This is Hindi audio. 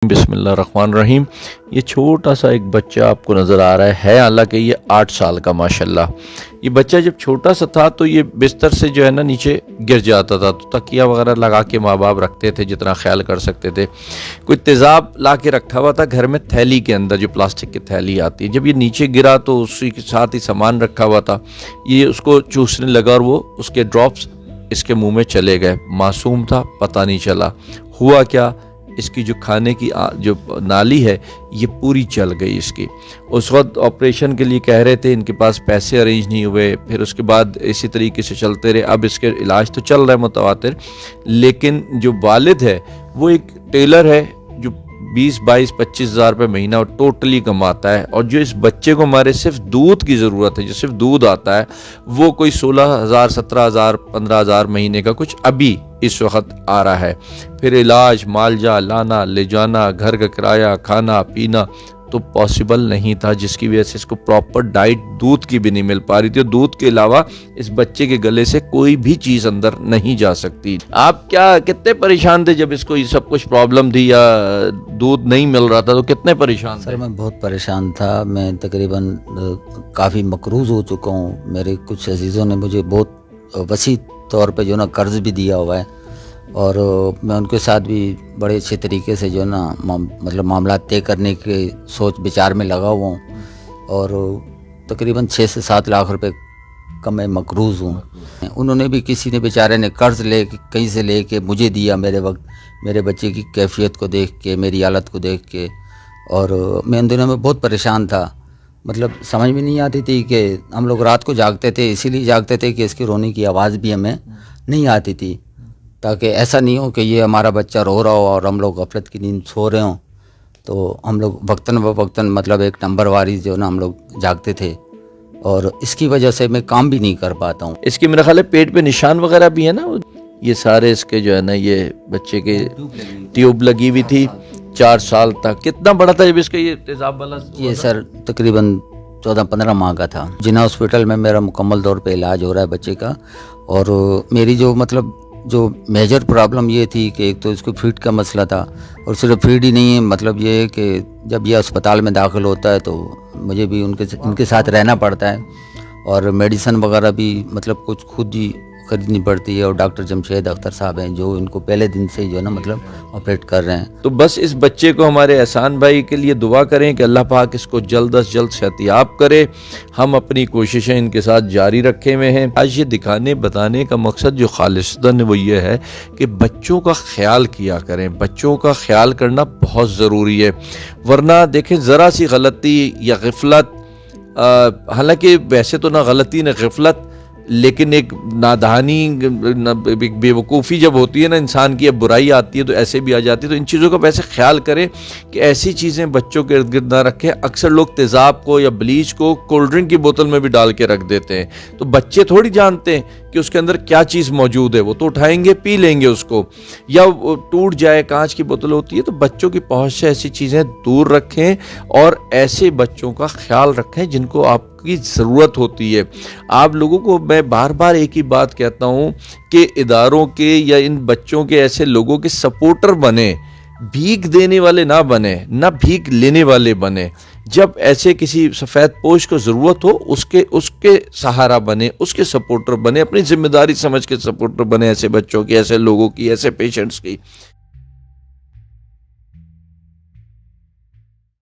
बिस्मिल्लाहिर्रहमानिर्रहीम। ये छोटा सा एक बच्चा आपको नज़र आ रहा है हालांकि ये 8 साल का माशाल्लाह। ये बच्चा जब छोटा सा था तो ये बिस्तर से जो है ना नीचे गिर जाता था, तो तकिया वगैरह लगा के माँ बाप रखते थे जितना ख्याल कर सकते थे। कोई तेज़ाब ला के रखा हुआ था घर में, थैली के अंदर जो प्लास्टिक की थैली आती है। जब ये नीचे गिरा तो उसी के साथ ही सामान रखा हुआ था, ये उसको चूसने लगा और वो उसके ड्रॉप्स इसके मुँह में चले गए। मासूम था, पता नहीं चला। हुआ क्या, इसकी जो खाने की जो नाली है ये पूरी चल गई इसकी। उस वक्त ऑपरेशन के लिए कह रहे थे, इनके पास पैसे अरेंज नहीं हुए। फिर उसके बाद इसी तरीके से चलते रहे। अब इसके इलाज तो चल रहा है मुतवातिर, लेकिन जो वालिद है वो एक टेलर है जो 20-22-25 हज़ार रुपये महीना और टोटली कमाता है। और जो इस बच्चे को हमारे सिर्फ दूध की ज़रूरत है, जो सिर्फ दूध आता है, वो कोई 16,000 17,000 15,000 महीने का कुछ अभी इस वक्त आ रहा है। फिर इलाज, मालजा लाना ले जाना, घर का किराया, खाना पीना तो पॉसिबल नहीं था, जिसकी वजह से इसको प्रॉपर डाइट दूध की भी नहीं मिल पा रही थी। दूध के अलावा इस बच्चे के गले से कोई भी चीज़ अंदर नहीं जा सकती। आप कितने परेशान थे जब इसको ये सब कुछ प्रॉब्लम थी या दूध नहीं मिल रहा था, तो कितने परेशान थे? सर मैं बहुत परेशान था। मैं तकरीबन काफ़ी मकरूज़ हो चुका हूँ। मेरे कुछ अजीज़ों ने मुझे बहुत वसी तौर पे जो ना कर्ज भी दिया हुआ है, और मैं उनके साथ भी बड़े अच्छे तरीके से जो ना मतलब मामला तय करने के सोच विचार में लगा हुआ हूँ। और तकरीबन 6 से 7 लाख रुपए का मैं मकरूज़ हूँ। उन्होंने भी, किसी ने बेचारे ने कर्ज ले कहीं से ले के मुझे दिया मेरे वक्त, मेरे बच्चे की कैफियत को देख के, मेरी हालत को देख के। और मैं उन दिनों में बहुत परेशान था। मतलब समझ में नहीं आती थी कि हम लोग रात को जागते थे, इसीलिए जागते थे कि इसकी रोने की आवाज़ भी हमें नहीं आती थी, ताकि ऐसा नहीं हो कि ये हमारा बच्चा रो रहा हो और हम लोग गफलत की नींद सो रहे हों। तो हम लोग वक्तन व वक्तन मतलब एक नंबर वारी जो ना हम लोग जागते थे, और इसकी वजह से मैं काम भी नहीं कर पाता हूँ। इसके मेरा ख्याल है पेट पे निशान वगैरह भी है ना, ये सारे इसके जो है ना, ये बच्चे के ट्यूब लगी हुई थी 4 साल तक। कितना बड़ा था जब इसका ये तेजाब वाला? ये सर तकरीबन 14-15 माह का था। जिना हॉस्पिटल में मेरा मुकम्मल तौर पे इलाज हो रहा है बच्चे का। और मेरी जो मेजर प्रॉब्लम ये थी कि एक तो इसको फीड का मसला था, और सिर्फ फीड ही नहीं है, मतलब ये है कि जब ये अस्पताल में दाखिल होता है तो मुझे भी उनके साथ रहना पड़ता है, और मेडिसिन वगैरह भी मतलब कुछ खुद ही खरीदनी पड़ती है। और डॉक्टर जमशेद अख्तर साहब हैं जो इनको पहले दिन से जो है ना मतलब ऑपरेट कर रहे हैं। तो बस इस बच्चे को हमारे एहसान भाई के लिए दुआ करें कि अल्लाह पाक इसको जल्द अज जल्द सेहतियाब करे। हम अपनी कोशिशें इनके साथ जारी रखे हुए हैं। आज ये दिखाने बताने का मकसद जो खालिसतन वो ये है कि बच्चों का ख्याल किया करें। बच्चों का ख्याल करना बहुत ज़रूरी है, वरना देखें ज़रा सी गलती या ग़फलत, हालांकि वैसे तो ना गलती ना ग़फलत, लेकिन एक नादानी बेवकूफ़ी जब होती है ना इंसान की, अब बुराई आती है तो ऐसे भी आ जाती है। तो इन चीज़ों का वैसे ख्याल करें कि ऐसी चीज़ें बच्चों के इर्द गिर्द ना रखें। अक्सर लोग तेज़ाब को या ब्लीच को कोल्ड ड्रिंक की बोतल में भी डाल के रख देते हैं, तो बच्चे थोड़ी जानते हैं कि उसके अंदर क्या चीज़ मौजूद है। वो तो उठाएंगे, पी लेंगे उसको, या टूट जाए, कांच की बोतल होती है। तो बच्चों की पहुँच से ऐसी चीज़ें दूर रखें, और ऐसे बच्चों का ख्याल रखें जिनको आपकी ज़रूरत होती है। आप लोगों को मैं बार बार एक ही बात कहता हूँ कि इदारों के या इन बच्चों के ऐसे लोगों के सपोर्टर बने, भीख देने वाले ना बने, ना भीख लेने वाले बने। जब ऐसे किसी सफ़ेद पोश को ज़रूरत हो उसके सहारा बने, उसके सपोर्टर बने, अपनी जिम्मेदारी समझ के सपोर्टर बने ऐसे बच्चों की, ऐसे लोगों की, ऐसे पेशेंट्स की।